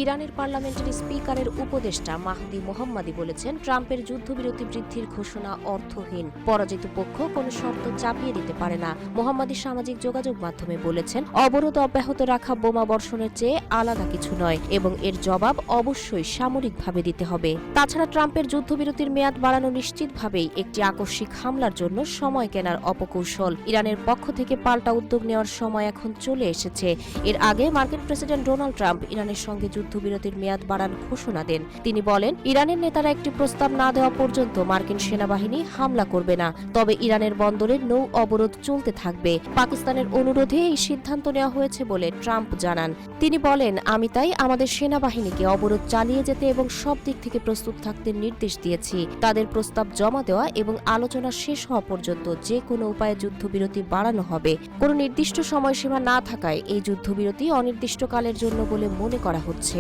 ইরানের পার্লামেন্টের স্পিকারের উপদেষ্টা মাহদি মোহাম্মদি বলেছেন, ট্রাম্পের যুদ্ধবিরতি বৃদ্ধির ঘোষণা অর্থহীন। পরাজিত পক্ষ কোনো শর্ত চাপিয়ে দিতে পারে না। মোহাম্মদি সামাজিক যোগাযোগ মাধ্যমে বলেছেন, অবরোধ অব্যাহত রাখা বোমা বর্ষণের চেয়ে আলাদা কিছু নয় এবং এর জবাব অবশ্যই সামরিকভাবে দিতে হবে। তাছাড়া ট্রাম্পের যুদ্ধবিরতির মেয়াদ বাড়ানো নিশ্চিতভাবেই একটি আকস্মিক হামলার জন্য সময় কেনার অপকৌশল। ইরানের পক্ষ থেকে পাল্টা উদ্যোগ নেওয়ার সময় এখন চলে এসেছে। এর আগে মার্কিন প্রেসিডেন্ট ডোনাল্ড ট্রাম্প ইরানের সঙ্গে যুদ্ধবিরতির মেয়াদ বাড়ানোর ঘোষণা দেন। তিনি বলেন, ইরানের নেতারা একটি প্রস্তাব না দেওয়া পর্যন্ত মার্কিন সেনাবাহিনী হামলা করবে না, তবে ইরানের বন্দরের নৌ অবরোধ চলতে থাকবে। পাকিস্তানের অনুরোধে এই সিদ্ধান্ত নেওয়া হয়েছে বলে ট্রাম্প জানান। তিনি বলেন, আমি তাই আমাদের সেনাবাহিনীকে অবরোধ চালিয়ে যেতে এবং সব দিক থেকে প্রস্তুত থাকতে নির্দেশ দিয়েছি। তাদের প্রস্তাব জমা দেওয়া এবং আলোচনা শেষ হওয়া পর্যন্ত যে কোনো উপায়ে যুদ্ধবিরতি বাড়ানো হবে। কোনো নির্দিষ্ট সময়সীমা না থাকায় এই যুদ্ধবিরতি অনির্দিষ্টকালের জন্য বলে মনে করা হচ্ছে।